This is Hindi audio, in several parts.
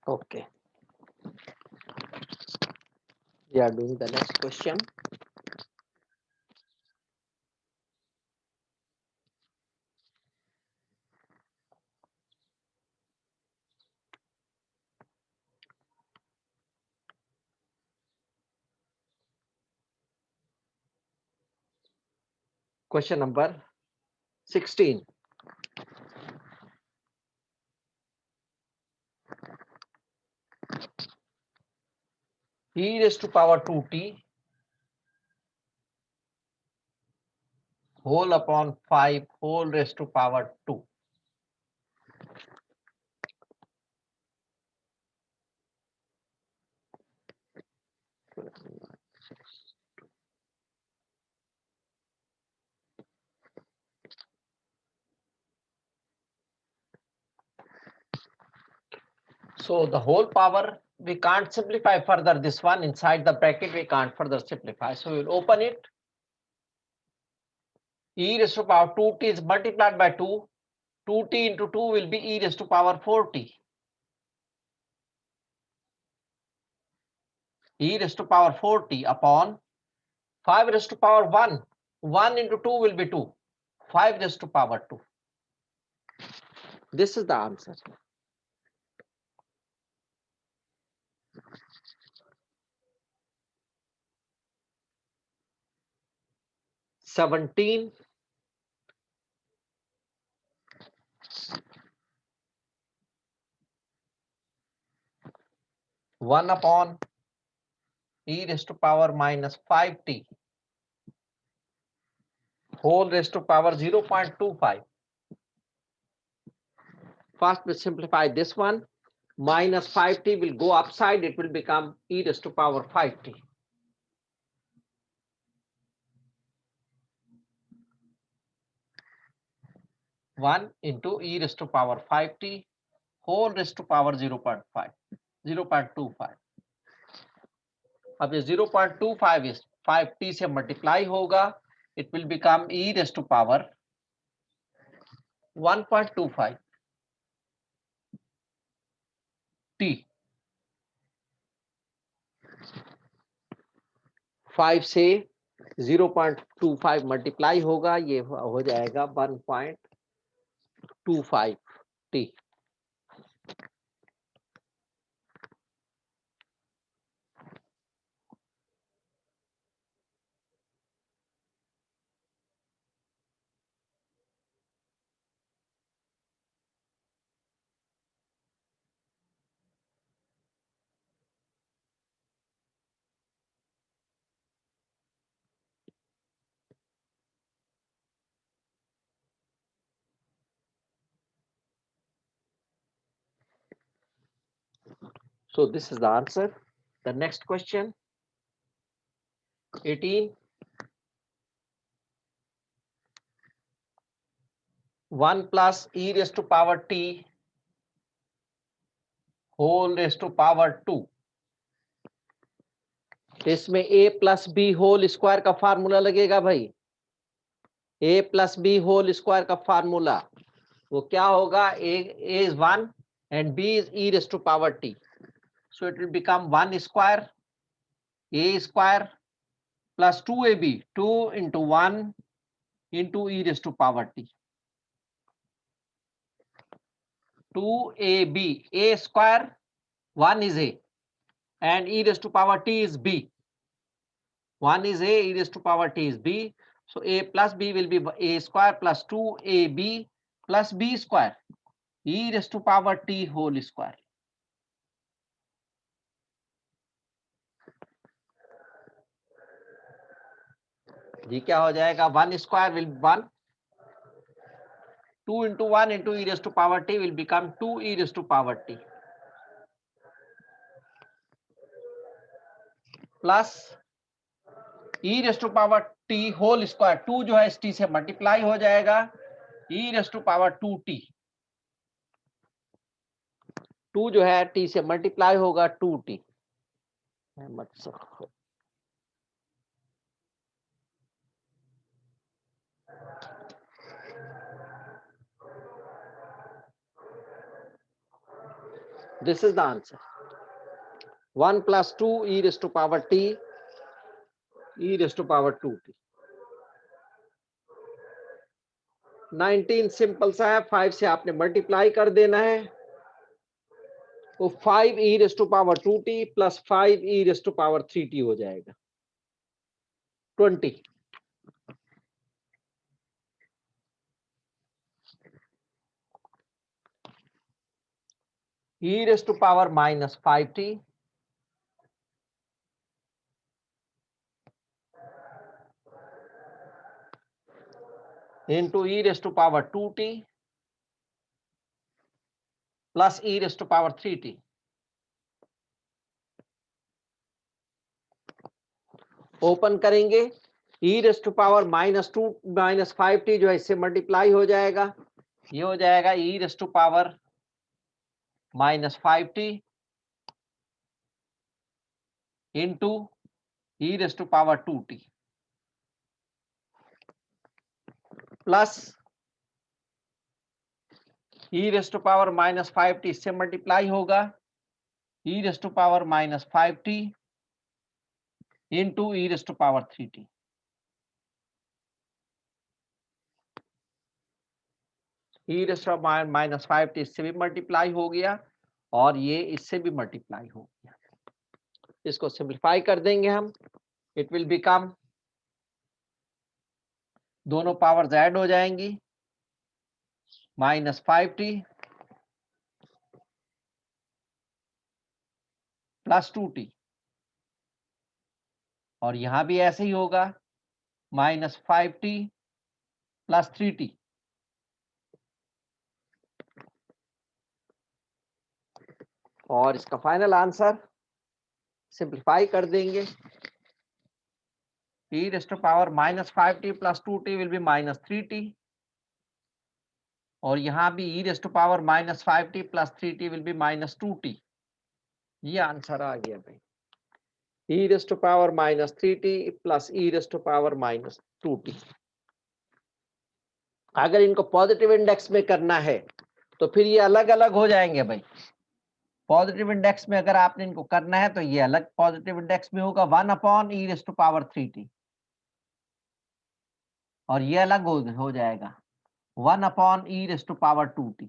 Okay, we are doing the next question. Question number 16. E raised to power 2t whole upon 5 whole raised to power 2. So the whole power, we can't simplify further this one inside the bracket, we can't further simplify. So we'll open it. E raised to power 2t is multiplied by 2. 2t into 2 will be e raised to power 4t. E raised to power 4t upon 5 raised to power 1. 1 into 2 will be 2. 5 raised to power 2. This is the answer. 17 1 upon e raised to power minus 5t whole raised to power 0.25. First we simplify this one. Minus 5t will go upside, it will become e raised to power 5t. One into e raised to power 5t whole raised to power 0.5, 0.25. अब ये 0.25 is 5t से मल्टीप्लाई होगा, it will become e raised to power 1.25 t. 5 से 0.25 मल्टीप्लाई होगा, ये हो जाएगा 1.25 t. So this is the answer. The next question, 18. 1 plus e raised to power t whole raised to power 2. इसमें a plus B whole square का फार्मूला लगेगा भाई. a plus B whole square का फार्मूला वो क्या होगा? a is 1 and b is e raised to power t. So it will become 1 square a square plus 2ab, 2 into 1 into e raised to power t. 2ab, a square, 1 is a, and e raised to power t is b. 1 is a, e raised to power t is b. So a plus b will be a square plus 2ab plus b square, e raised to power t whole square. ये क्या हो जाएगा? 1 square will be 1. 2 into 1 into e raised to power t will become 2 e raised to power t. Plus e raised to power t whole square. 2 जो है इस t से मल्टीप्लाई हो जाएगा, e raised to power 2t. 2 जो है t से मल्टीप्लाई होगा 2t. This is the answer. 1 plus 2 e raised to power t, e raised to power 2t. 19 simple सा है, 5 से आपने मल्टीप्लाई कर देना है, तो 5 e raised to power 2t plus 5 e raised to power 3t हो जाएगा 20. e raised to power minus 5t into e raised to power 2t plus e raised to power 3t. Open करेंगे, e raised to power minus 2 minus 5t जो है इससे मल्टीप्लाई हो जाएगा, ये हो जाएगा e raised to power minus 5t into e raised to power 2t plus e raised to power minus 5t इससे मल्टीप्लाई होगा, e raised to power minus 5t into e raised to power 3t. e raised to power minus 5t इससे भी मल्टीप्लाई हो गया और ये इससे भी मल्टीप्लाई हो गया. इसको सिंप्लीफाई कर देंगे हम, इट विल बिकम, दोनों पावर्स ऐड हो जाएंगी, minus 5t plus 2t, और यहां भी ऐसे ही होगा, minus 5t plus 3t. और इसका फाइनल आंसर सिंप्लीफाई कर देंगे, e raised to power minus 5t plus 2t will be minus 3t, और यहां भी e raised to power minus 5t plus 3t will be minus 2t. ये आंसर आ गया भाई, e raised to power minus 3t plus e raised to power minus 2t. अगर इनको पॉजिटिव इंडेक्स में करना है तो फिर ये अलग अलग हो जाएंगे भाई, पॉजिटिव इंडेक्स में अगर आपने इनको करना है तो ये अलग पॉजिटिव इंडेक्स में होगा 1/e⁻³ और ये अलग हो जाएगा 1/e⁻²t।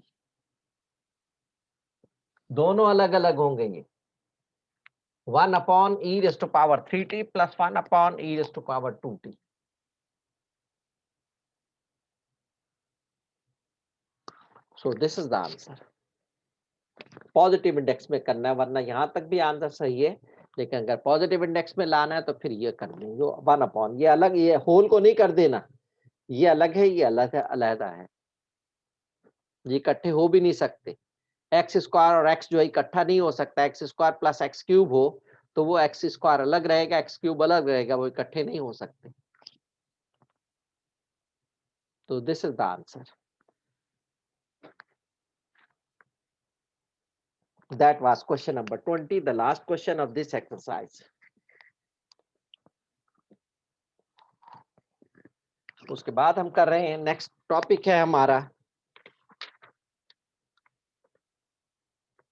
दोनों अलग अलग होंगे ये 1/e⁻³ plus 1/e⁻²t। So this is the answer. Positive index में करना है, वरना यहां तक भी आंसर सही है, लेकिन अगर पॉजिटिव इंडेक्स में लाना है तो फिर ये कर दें जो 1/, ये अलग, ये होल को नहीं कर देना, ये अलग है, ये अलग है, अलहदा है, ये इकट्ठे हो भी नहीं सकते। x² और x जो है इकट्ठा नहीं हो सकता, x² प्लस x³ हो तो वो x² अलग रहेगा, x³ अलग रहेगा, वो इकट्ठे नहीं हो सकते। तो this is the answer. That was question number 20, the last question of this exercise. उसके बाद हम कर रहे हैं, नेक्स्ट टॉपिक है हमारा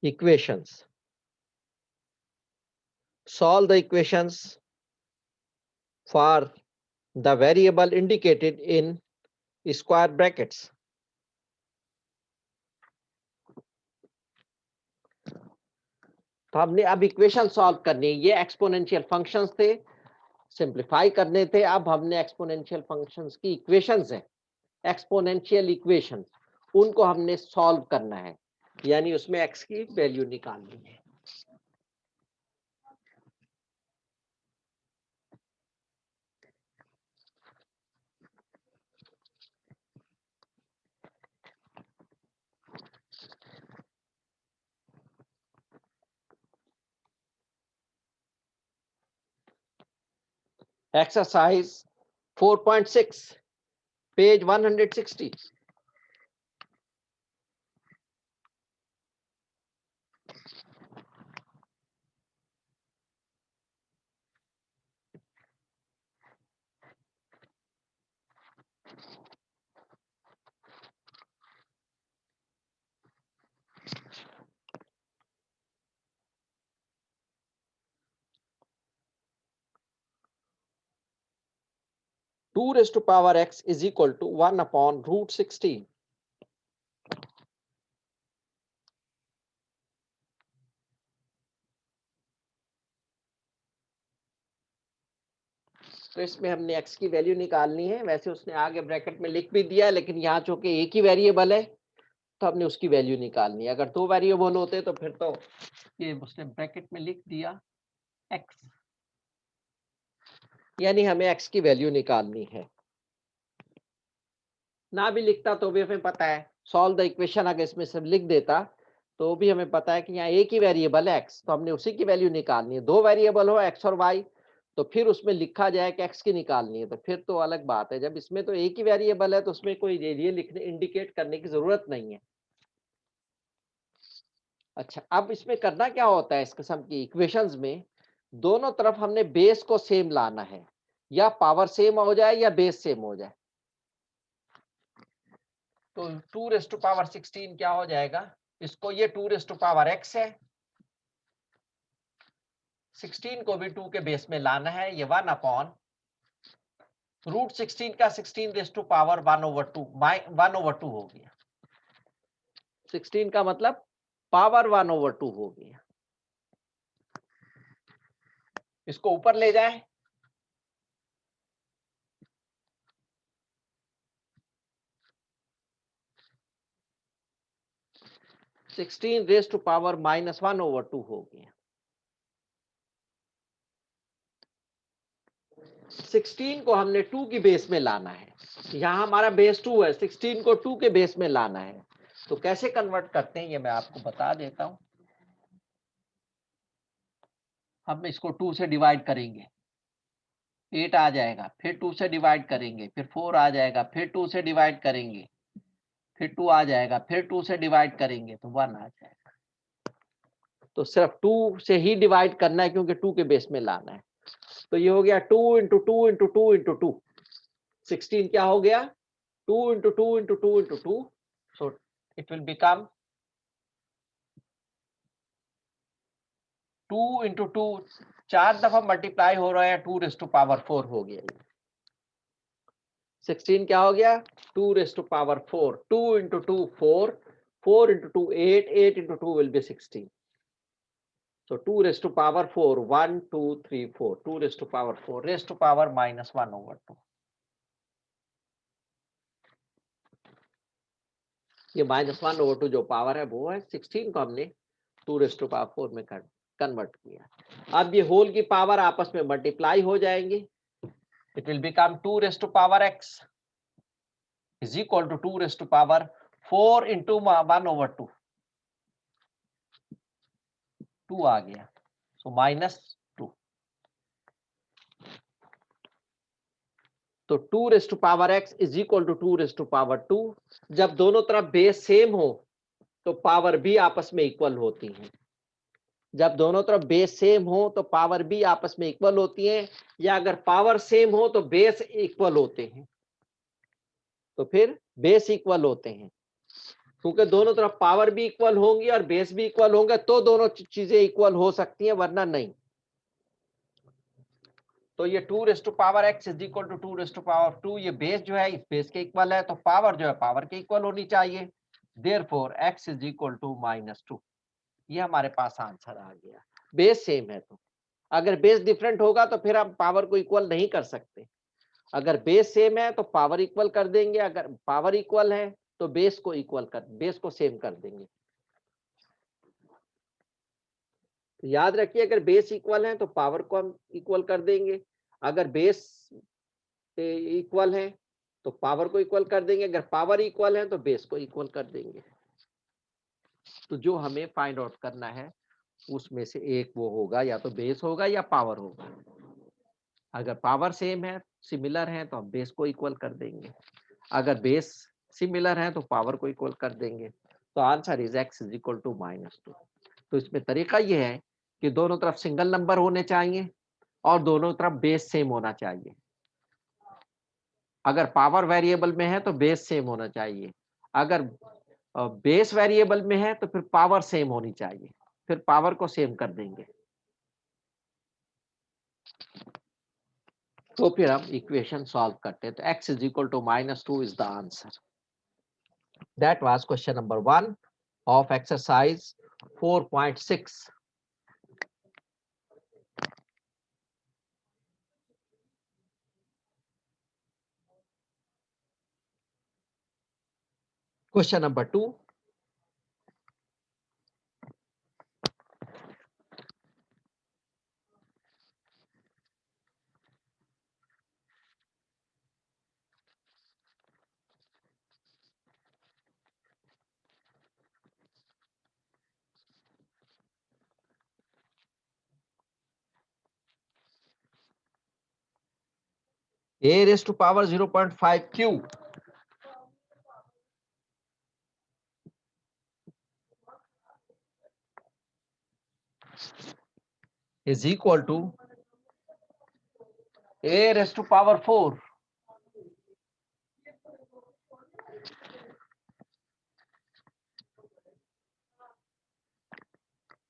equations. Solve the equations for the variable indicated in square brackets. तो हमने अब इक्वेशन सॉल्व करनी है, ये एक्सपोनेंशियल फंक्शंस थे, सिंप्लीफाई करने थे। अब हमने एक्सपोनेंशियल फंक्शंस की इक्वेशंस है, एक्सपोनेंशियल इक्वेशंस, उनको हमने सॉल्व करना है, यानी उसमें x की वैल्यू निकालनी है। Exercise 4.6, page 160. Two raised to power x is equal to 1/√16. तो इसमें हमने x की वैल्यू निकालनी है। वैसे उसने आगे ब्रैकेट में लिख भी दिया, लेकिन यहाँ चूंकि एक ही वेरिएबल है तो हमने उसकी वैल्यू निकालनी है। अगर दो वेरिएबल होते तो फिर तो ये उसने ब्रैकेट में लिख दिया x, यानी हमें x की वैल्यू निकालनी है। ना भी लिखता तो भी हमें पता है, सॉल्व द इक्वेशन अगर इसमें सब लिख देता तो भी हमें पता है कि यहाँ एक ही वेरिएबल है x, तो हमने उसी की वैल्यू निकालनी है। दो वेरिएबल हो x और y तो फिर उसमें लिखा जाए कि x की निकालनी है, तो फिर तो अलग बात है। जब इसमें तो एक ही वेरिएबल है तो उसमें कोई ये लिखने इंडिकेट करने की जरूरत नहीं है। अच्छा, अब इसमें करना क्या होता है, इस किस्म की इक्वेशंस में दोनों तरफ हमने बेस को सेम लाना है, या पावर सेम हो जाए या बेस सेम हो जाए। तो 2⁻16 क्या हो जाएगा, इसको ये 2⁻x है, 16 को भी 2 के बेस में लाना है, ये 1/√16 का 16⁻1/2 1/2 हो गया। 16 का मतलब पावर 1/2 हो गया। इसको ऊपर ले जाए, (16⁻⁻1/2 हो गया। 16 को हमने 2 की बेस में लाना है, यहां हमारा बेस 2 है, 16 को 2 के बेस में लाना है। तो कैसे कन्वर्ट करते हैं ये मैं आपको बता देता हूं। हम इसको 2 से डिवाइड करेंगे, 8 आ जाएगा, फिर 2 से डिवाइड करेंगे, फिर 4 आ जाएगा, फिर 2 से डिवाइड करेंगे, फिर 2 आ जाएगा, फिर 2 से डिवाइड करेंगे तो 1 आ जाएगा। तो सिर्फ 2 से ही डिवाइड करना है क्योंकि 2 के बेस में लाना है। तो ये हो गया 2 × 2 × 2 × 2, 16 क्या हो गया 2 × 2 × 2 × 2, so it will become 2 into 2 4 दफा मल्टीप्लाई हो रहा है, 2 रेस टू पावर 4 हो गया। 16 क्या हो गया? 2 raise to power 4, 2 into 2 4, 4 into 2 8, 8 into 2 will be 16. So 2 raised to power 4, 1 2 3 4, 2 raised to power 4 raised to power minus 1 over 2. ये -1 over 2 जो पावर है वो है 16 को हमने 2 raised to power 4 में कन्वर्ट किया। अब ये होल की पावर आपस में मल्टीप्लाई हो जाएंगे। It will become 2 raised to power x is equal to 2 raised to power 4 into 1 over 2, 2 आ गया, so -2। तो 2 raised to power x is equal to 2 raised to power 2। जब दोनों तरफ बेस सेम हो तो पावर भी आपस में इक्वल होती हैं। जब दोनों तरफ बेस सेम हो तो पावर भी आपस में इक्वल होती है, या अगर पावर सेम हो तो बेस इक्वल होते हैं, तो फिर बेस इक्वल होते हैं। क्योंकि दोनों तरफ पावर भी इक्वल होंगी और बेस भी इक्वल होंगे तो दोनों चीजें इक्वल हो सकती हैं, वरना नहीं। तो ये 2 raise to power x is equal to 2 raise to power 2, ये बेस जो है इस बेस के इक्वल है, तो पावर जो है पावर के इक्वल होनी चाहिए। Therefore x is equal to -2। ये हमारे पास आंसर आ गया। बेस सेम है तो, अगर बेस डिफरेंट होगा तो फिर हम पावर को इक्वल नहीं कर सकते। अगर बेस सेम है तो पावर इक्वल कर देंगे, अगर पावर इक्वल है तो बेस को सेम कर देंगे। तो याद रखिए, अगर बेस इक्वल है तो पावर को हम इक्वल कर देंगे, अगर बेस इक्वल है तो पावर को इक्वल कर देंगे, अगर पावर इक्वल है तो बेस को इक्वल कर देंगे। तो जो हमें फाइंड आउट करना है उसमें से एक वो होगा, या तो बेस होगा या पावर होगा। अगर पावर सेम है, सिमिलर है, तो हम बेस को इक्वल कर देंगे, अगर बेस सिमिलर है तो पावर को इक्वल कर देंगे। तो answer is x is equal to -2। तो इसमें तरीका ये है कि दोनों तरफ सिंगल नंबर होने चाहिए और दोनों तरफ बेस सेम होना चाहिए। अगर पावर वेरिएबल में है तो बेस सेम होना चाहिए, अगर बेस वेरिएबल में है तो फिर पावर सेम होनी चाहिए, फिर पावर को सेम कर देंगे। तो फिर हम इक्वेशन सॉल्व करते हैं। तो x is equal to -2 is the answer. That was question number 1 of exercise 4.6। Question number 2, a raised to power 0.5 q is equal to a raised to power 4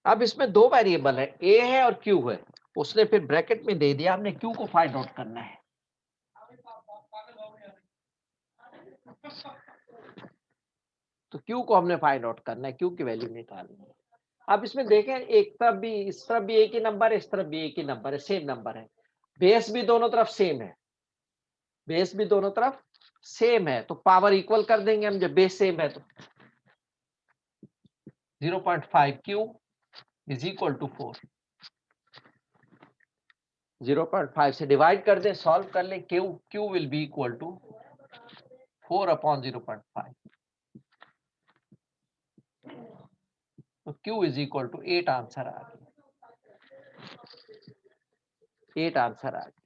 अब इसमें दो वेरिएबल है, a है और q है। उसने फिर ब्रैकेट में दे दिया, हमने q को फाइंड आउट करना है। तो q को हमने फाइंड आउट करना है, q की वैल्यू निकालनी है। अब इसमें देखें, एक तरफ भी, इस तरफ भी एक ही नंबर है, इस तरफ भी एक ही नंबर है, सेम नंबर है। बेस भी दोनों तरफ सेम है, बेस भी दोनों तरफ सेम है, तो पावर इक्वल कर देंगे हम, जब बेस सेम है तो 0.5 q इज इक्वल टू 4। 0.5 से डिवाइड कर दें, सॉल्व कर लें, q will be equal to 4 upon 0.5। तो q is equal to 8 answer आ गया, 8 आंसर आ गया।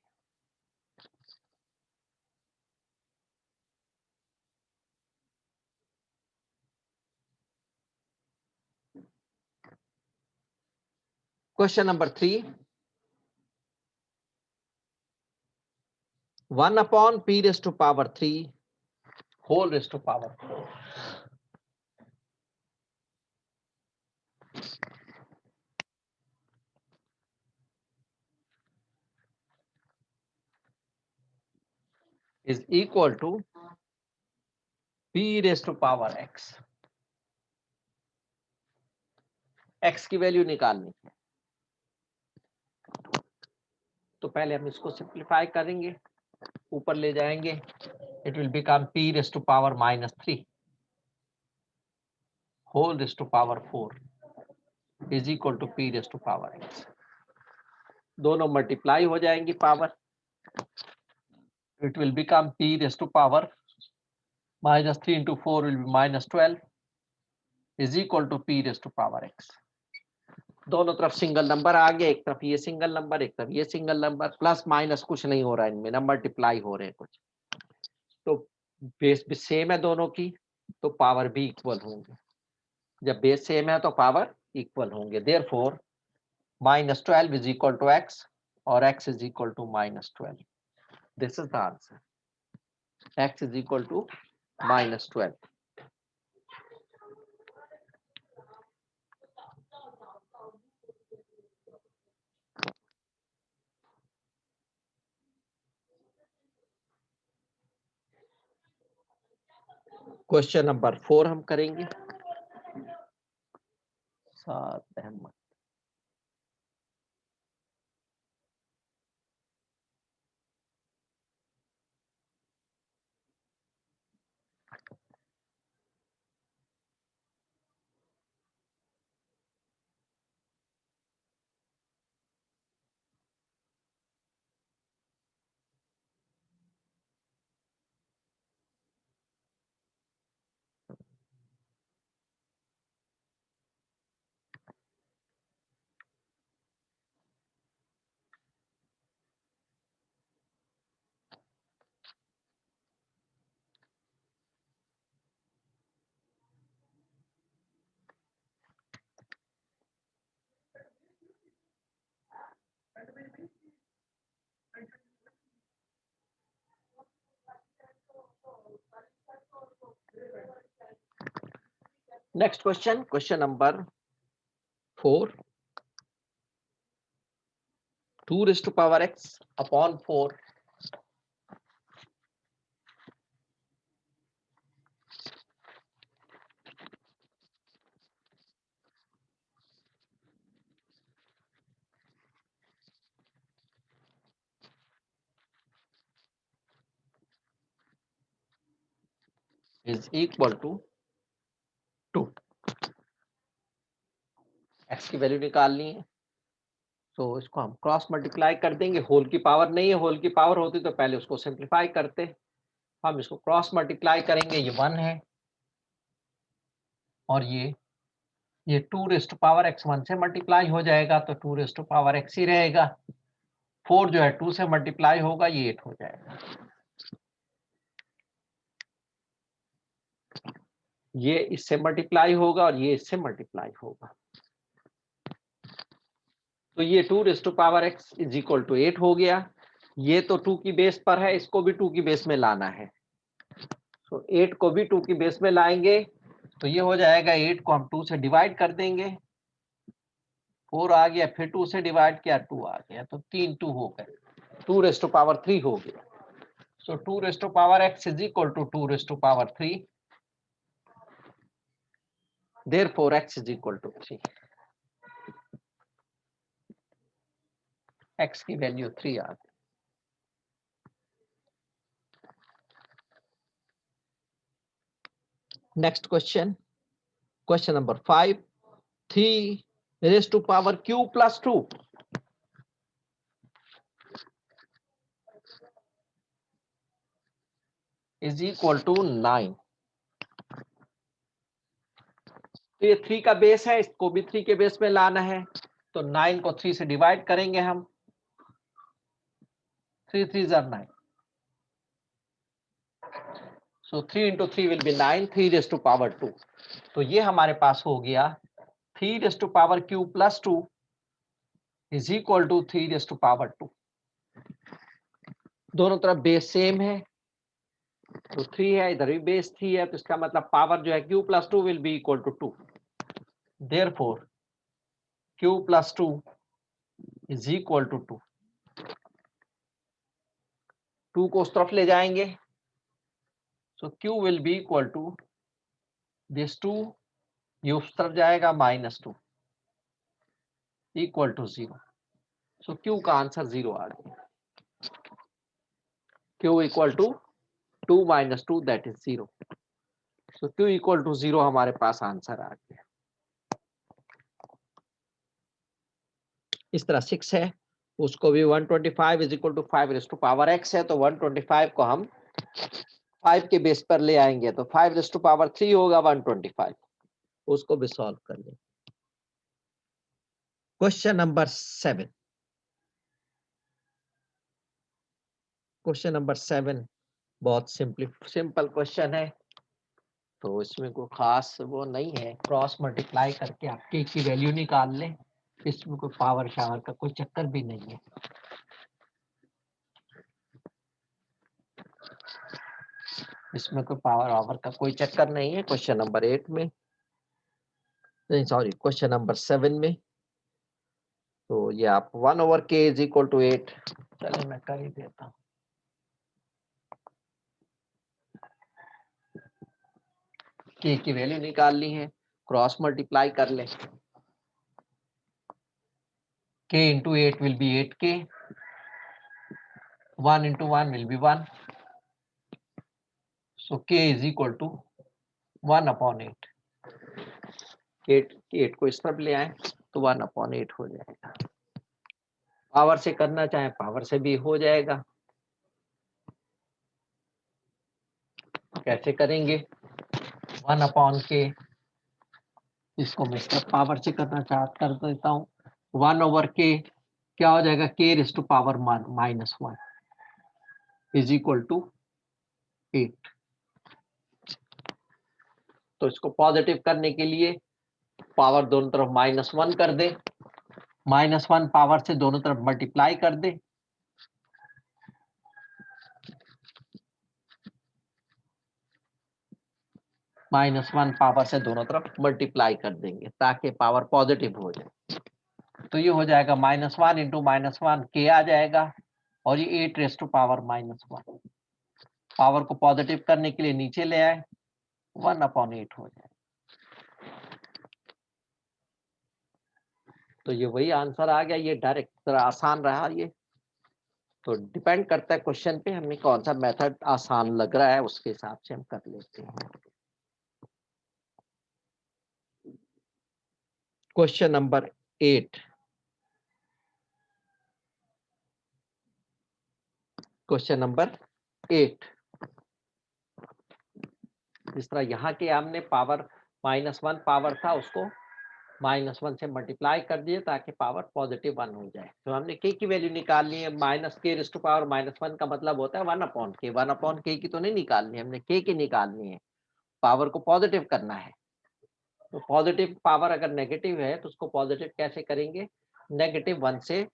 Question number 3, 1 upon p raised to power 3 whole raised to power 4। Is equal to p raise to power x। x की वैल्यू निकालनी है, तो पहले हम इसको सिंप्लीफाई करेंगे, ऊपर ले जाएंगे, it will become p raise to power -3 whole raise to power 4 is equal to p raise to power x। दोनों मल्टीप्लाई हो जाएंगी power, it will become p raised to power -3 into 4 will be -12 is equal to p raised to power x। दोनों तरफ सिंगल नंबर आ गया, एक तरफ ये सिंगल नंबर, एक तरफ ये सिंगल नंबर, प्लस माइनस कुछ नहीं हो रहा है इनमें, ना मल्टीप्लाई हो रहे हैं कुछ, तो बेस भी सेम है दोनों की, तो पावर भी इक्वल होंगे। जब बेस सेम है तो पावर इक्वल होंगे, therefore -12 is equal to x और x is equal to -12। This is the answer, x is equal to -12। Question number 4 हम करेंगे। सात Ahmed, next question, question number 4, 2 raised to power x upon 4 is equal to 2। x की वैल्यू निकालनी है, तो इसको हम क्रॉस मल्टीप्लाई कर देंगे, होल की पावर नहीं है, होल की पावर होती तो पहले उसको सिंप्लीफाई करते, हम इसको क्रॉस मल्टीप्लाई करेंगे, ये 1 है और ये 2 रेज़ टू पावर x 1 से मल्टीप्लाई हो जाएगा, तो 2 रेज़ टू पावर x ही रहेगा। 4 जो है 2 से मल्टीप्लाई होगा, ये 8 हो जाएगा। ये इससे मल्टीप्लाई होगा और ये इससे मल्टीप्लाई होगा, तो ये 2 raise to power x is equal to 8 हो गया। ये तो 2 की बेस पर है, इसको भी 2 की बेस में लाना है, तो 8 को भी 2 की बेस में लाएंगे, तो ये हो जाएगा 8 को हम 2 से डिवाइड कर देंगे, 4 आ गया, फिर 2 से डिवाइड किया 2 आ गया, तो 3 2 हो गए, 2 रेज़ टू पावर 3 हो गया। So 2 raise to power x is equal to 2 raise to power 3, therefore x is equal to 3। x की वैल्यू 3 आ गई। Next question, question number 5, 3 raised to power q plus 2 is equal to 9। तो ये 3 का बेस है, इसको भी 3 के बेस में लाना है, तो 9 को 3 से डिवाइड करेंगे हम, 3 3 are 9, so 3 into 3 will be 9, 3 raised to power 2। तो ये हमारे पास हो गया 3 raised to power q plus 2 is equal to 3 raised to power 2। दोनों तरफ बेस सेम है, तो 3 है, इधर भी बेस 3 है, तो इसका मतलब पावर जो है q plus 2 will be equal to 2। Therefore q plus 2 is equal to 2। 2 को उस तरफ ले जाएंगे, so Q will be equal to this 2, ये उस तरफ जाएगा -2 इक्वल टू 0। सो Q का आंसर 0 आ गया। Q equal to 2 - 2 that is 0। So Q equal to 0 हमारे पास आंसर आ गया। इस तरह 6 है, उसको भी 125 इज इक्वल टू 5 है, तो 125 को हम 5 के बेस पर ले आएंगे, तो 5 होगा 125। उसको भी सॉल्व कर लें। Question number 7। क्वेश्चन नंबर 7 बहुत सिंपल क्वेश्चन है, तो इसमें कोई खास वो नहीं है। क्रॉस मल्टीप्लाई करके आप k की वैल्यू निकाल लें, इसमें कोई पावर शावर का कोई चक्कर भी नहीं है। इसमें कोई पावर वावर का कोई चक्कर नहीं है। क्वेश्चन नंबर 8 में, नहीं सॉरी, क्वेश्चन नंबर 7 में, तो ये आप 1/k इज इक्वल टू 8, चलो मैं कर ही देता हूँ। k की वैल्यू निकाल ली है, क्रॉस मल्टीप्लाई कर ले। k into 8 will be 8k, 1 into 1 will be 1, so k is equal to 1/8। 8 को इस तरफ ले आए तो 1/8 हो जाएगा। पावर से करना चाहे पावर से भी हो जाएगा। कैसे करेंगे? 1/k, इसको मैं सब पावर से कर देता हूँ। 1/k क्या हो जाएगा? k raise to power -1 is equal to 8। तो इसको पॉजिटिव करने के लिए पावर दोनों तरफ -1 कर दे, -1 पावर से दोनों तरफ मल्टीप्लाई कर दे, -1 पावर से दोनों तरफ मल्टीप्लाई कर देंगे ताकि पावर पॉजिटिव हो जाए। तो ये हो जाएगा -1 इंटू -1 k आ जाएगा, और ये 8 रेज़ टू पावर -1। पावर को पॉजिटिव करने के लिए नीचे ले आए, 1/8 हो जाए। तो ये वही आंसर आ गया। ये डायरेक्ट तरह आसान रहा ये, तो डिपेंड करता है क्वेश्चन पे, हमें कौन सा मेथड आसान लग रहा है उसके हिसाब से हम कर लेते हैं। Question number 8। क्वेश्चन नंबर 8, जिस तरह यहाँ के हमने पावर -1 पावर था, उसको -1 से मल्टीप्लाई कर दिए ताकि पावर +1 हो जाए। तो हमने k की वैल्यू निकाल ली है। -k रेज़ टू पावर -1 का मतलब होता है 1/k। 1/k की तो नहीं निकालनी, हमने k की निकालनी है। पावर को पॉजिटिव करना है। तो पॉजिटिव पावर अगर नेगेटिव है तो उसको पॉजिटिव कैसे करेंगे? -1 से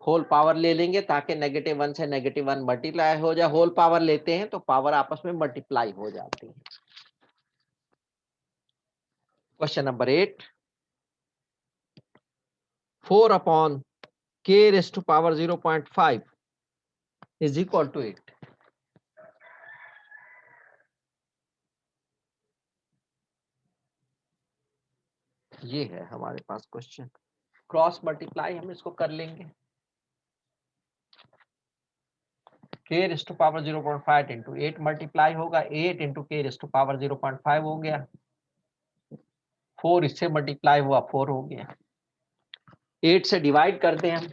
होल पावर ले लेंगे ताकि -1 से -1 मल्टीप्लाई हो जाए। होल पावर लेते हैं तो पावर आपस में मल्टीप्लाई हो जाती है। Question number 8, 4/k raised to power 0.5 is equal to 8। ये है हमारे पास क्वेश्चन। क्रॉस मल्टीप्लाई हम इसको कर लेंगे। k raise to power 0.5 into 8 multiply होगा, 8 into k raise to power 0.5 हो गया, 4 इससे मल्टीप्लाई हुआ, 4 हो गया। 8 से डिवाइड करते हैं हम,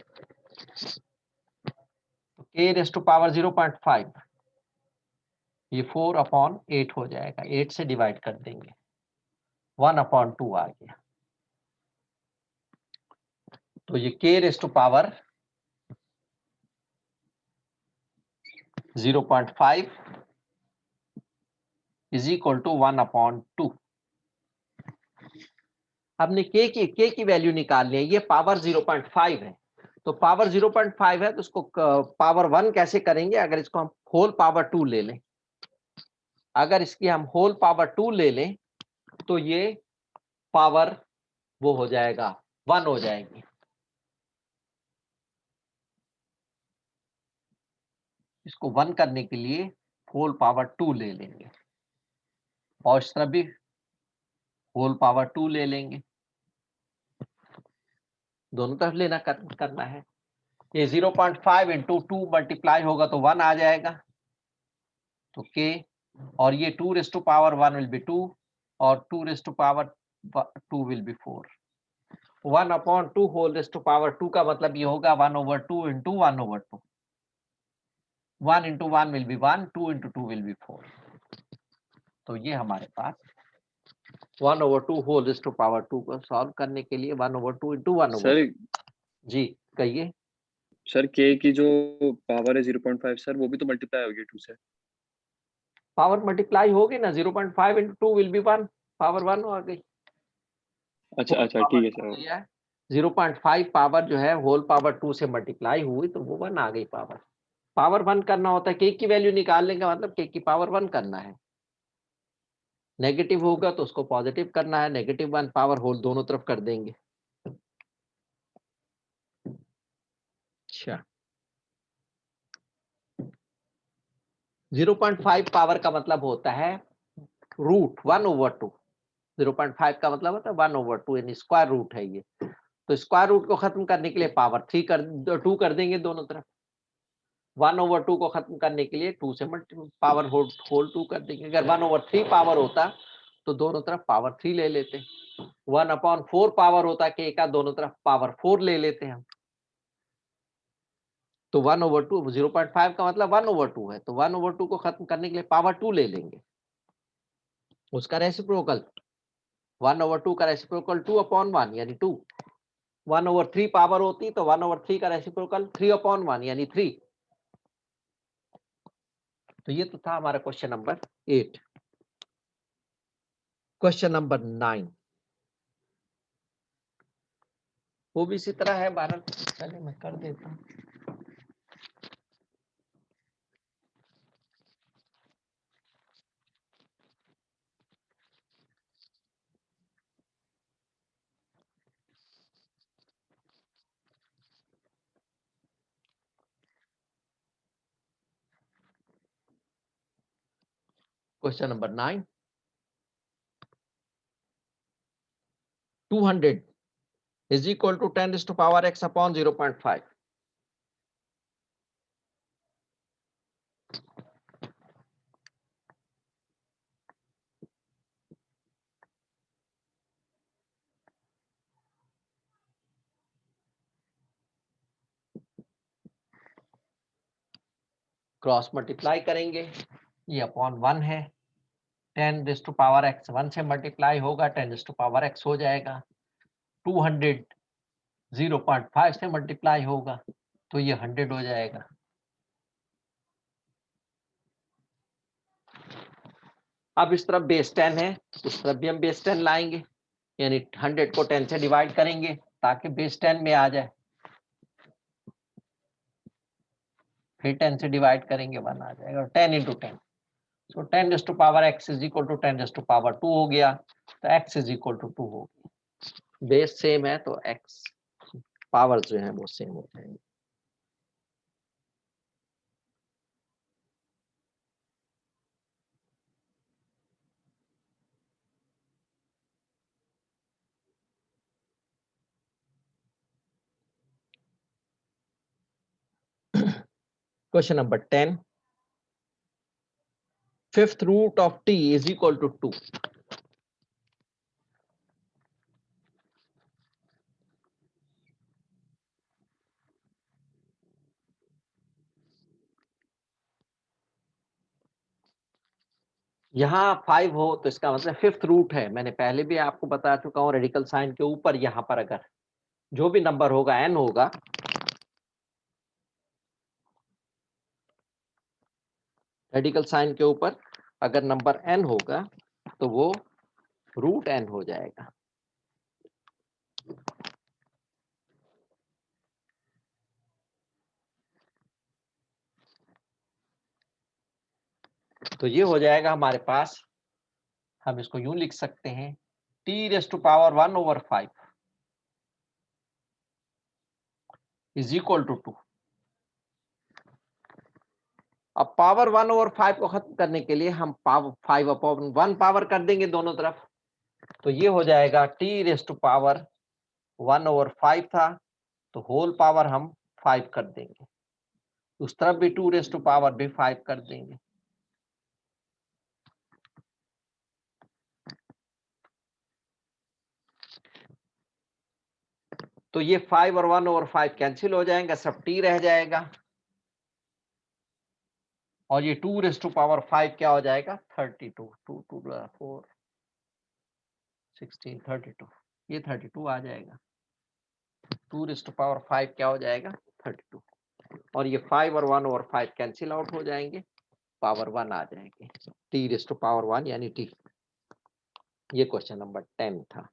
k रेज़ टू पावर 0.5, ये 4/8 हो जाएगा। 8 से डिवाइड कर देंगे, 1/2 आ गया। तो ये k raise to power 0.5 is equal to 1/2। हमने k की वैल्यू निकालनी है। ये पावर 0.5 है, तो पावर 0.5 है तो उसको पावर 1 कैसे करेंगे? अगर इसको हम होल पावर 2 ले लें, अगर इसकी हम होल पावर 2 ले लें तो ये पावर वो हो जाएगा 1 हो जाएगी। इसको 1 करने के लिए होल पावर 2 ले लेंगे और इस तरफ भी होल पावर 2 ले लेंगे, दोनों तरफ लेना करना है। ये 0.5 इंटू 2 मल्टीप्लाई होगा तो 1 आ जाएगा, तो k, और ये 2 raise to power 1 will be 2 और 2 raise to power 2 will be 4। 1/2 whole raise to power 2 का मतलब ये होगा 1/2 into 1/2। 1 into 1 will be 1, 2 into 2 will be 4। तो ये हमारे पास 1/2 होल रेज़ टू पावर 2 को सॉल्व करने के लिए 1/2 इंटू 1/2। सर जी कहिए। सर के की जो पावर है 0.5 सर वो भी तो मल्टीप्लाई होगी 2 से। पावर मल्टीप्लाई होगी ना, 0.5 इंटू 2 विल बी 1, पावर 1 आ गई। अच्छा अच्छा ठीक है सर। 0.5 पावर जो है होल पावर 2 से मल्टीप्लाई हुई तो वो 1 आ गई पावर। पावर 1 करना होता है, के की वैल्यू निकालने का मतलब के की पावर 1 करना है। नेगेटिव होगा तो उसको पॉजिटिव करना है, -1 पावर होल दोनों तरफ कर देंगे। अच्छा 0.5 पावर का मतलब होता है रूट 1/2। 0.5 का मतलब होता है 1/2, यानी स्क्वायर रूट है ये। तो स्क्वायर रूट को खत्म करने के लिए पावर 2 कर देंगे दोनों तरफ। 1/2 को खत्म करने के लिए 2 से पावर होल 2 कर देंगे। अगर 1/3 पावर होता तो दोनों तरफ पावर 3 ले लेते। 1/4 पावर होता के का दोनों तरफ पावर 4 ले लेते हम। तो 1/2 0.5 का मतलब 1/2 है, तो 1/2 को खत्म करने के लिए पावर 2 ले लेंगे। उसका रेसिप्रोकल 1/2 का रेसिप्रोकल 2/1 यानी 2। 1/3 पावर होती तो 1/3 का रेसिप्रोकल 3/1 यानी 3। तो ये तो था हमारा क्वेश्चन नंबर 8। क्वेश्चन नंबर 9 वो भी इसी तरह है 12। चलिए मैं कर देता हूँ। Question number 9, 200 is equal to 10 raised to power x upon 0.5. Cross multiply करेंगे, ये अपॉन 1 है। 10 रेज़ टू पावर x 1 से मल्टीप्लाई होगा, 10 रेज़ टू पावर x हो जाएगा। 200 0.5 से मल्टीप्लाई होगा तो ये 100 हो जाएगा। अब इस तरफ बेस 10 है, उस तरफ भी हम बेस 10 लाएंगे, यानी 100 को 10 से डिवाइड करेंगे ताकि बेस 10 में आ जाए। फिर 10 से डिवाइड करेंगे 1 आ जाएगा, और 10 into 10, so 10 raise to power x is equal to 10 raise to power 2 हो गया, तो x इज इक्वल टू 2 हो गया। बेस सेम है तो x पावर जो है वो सेम हो जाएंगे। Question number 10, fifth root of t is equal to 2. यहाँ 5 हो तो इसका मतलब फिफ्थ रूट है। मैंने पहले भी आपको बता चुका हूँ, रेडिकल साइन के ऊपर यहाँ पर अगर जो भी नंबर होगा n होगा, रेडिकल साइन के ऊपर अगर नंबर n होगा तो वो रूट n हो जाएगा। तो ये हो जाएगा हमारे पास, हम इसको यूं लिख सकते हैं, t raise to power 1/5 is equal to 2। अब पावर 1/5 को खत्म करने के लिए हम पावर 5/1 पावर कर देंगे दोनों तरफ, तो ये हो जाएगा t⁻⁴ 1/5 था, तो होल पावर हम 5 कर देंगे, उस तरफ भी 2⁻⁴ भी 5 कर देंगे। तो ये 5 और 1/5 कैंसिल हो जाएंगे, सब t रह जाएगा, और ये 2⁻⁵ क्या हो जाएगा 32, 2 2 4 16 32, ये 32 आ जाएगा, 2⁻⁵ क्या हो जाएगा 32, और ये 5 और 1/5 कैंसिल आउट हो जाएंगे, पावर 1 आ जाएंगे, t⁻⁴ यानी t। ये क्वेश्चन नंबर 10 था।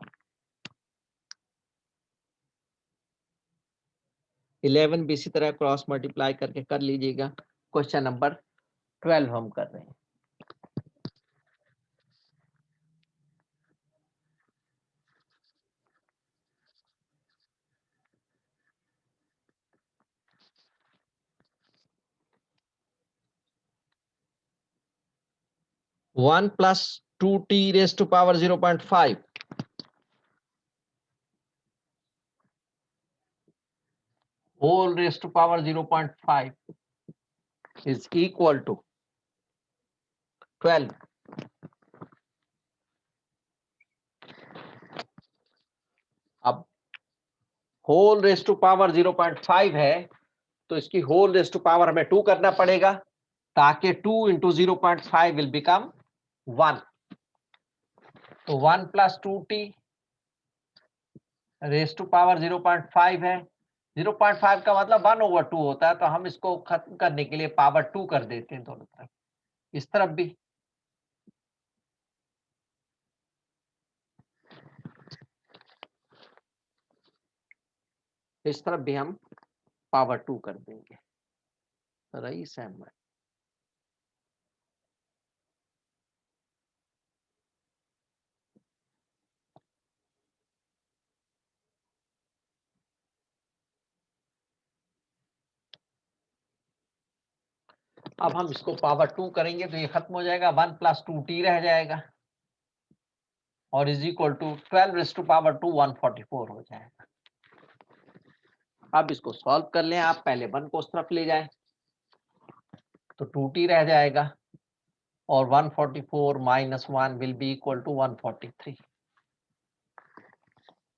11 भी इसी तरह क्रॉस मल्टीप्लाई करके कर लीजिएगा। क्वेश्चन नंबर 12 हम कर रहे हैं। One plus 2t⁻⁵ 0.5 whole raised to power 0.5 is equal to 12। अब होल रेस्ट टू पावर 0.5 है, तो इसकी होल रेस्ट टू पावर हमें 2 करना पड़ेगा, ताकि 2 × 0.5 विल बिकम 1। तो 1 + 2t रेस्ट टू पावर 0.5 है, 0.5 का मतलब 1/2 होता है, तो हम इसको खत्म करने के लिए पावर 2 कर देते हैं दोनों तरफ, इस तरफ भी। इस तरफ भी हम पावर 2 कर देंगे। रही सहमत? अब हम इसको पावर 2 करेंगे तो ये खत्म हो जाएगा, 1 + 2t रह जाएगा, और इज इक्वल टू 12⁻², 144 हो जाएगा। अब इसको सॉल्व कर लें आप, पहले 1 को उस तरफ ले जाएं, तो 2t रह जाएगा, और 144 - 1 विल बी इक्वल टू 143।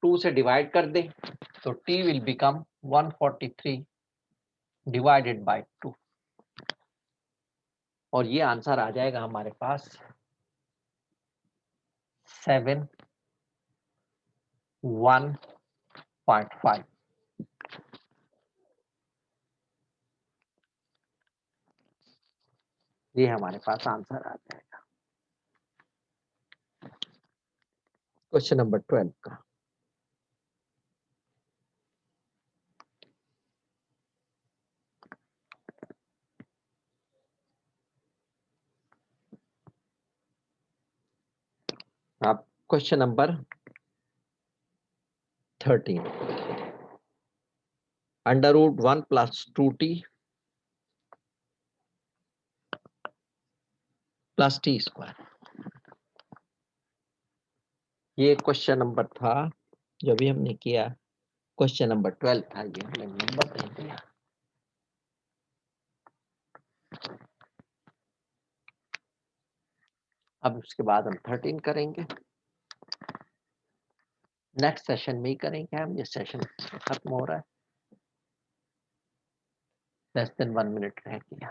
2 से डिवाइड कर दें, तो t will become 143 divided by 2, और ये आंसर आ जाएगा हमारे पास 7:1.5। ये हमारे पास आंसर आ जाएगा क्वेश्चन नंबर 12 का। अब क्वेश्चन नंबर 13, √1 + 2t + t²। ये क्वेश्चन नंबर था जो भी हमने किया, क्वेश्चन नंबर 12 था, ये हमने नंबर दे दिया। अब उसके बाद हम 13 करेंगे, नेक्स्ट सेशन में ही करेंगे हम, ये सेशन खत्म हो रहा है, less than 1 minute रह गया।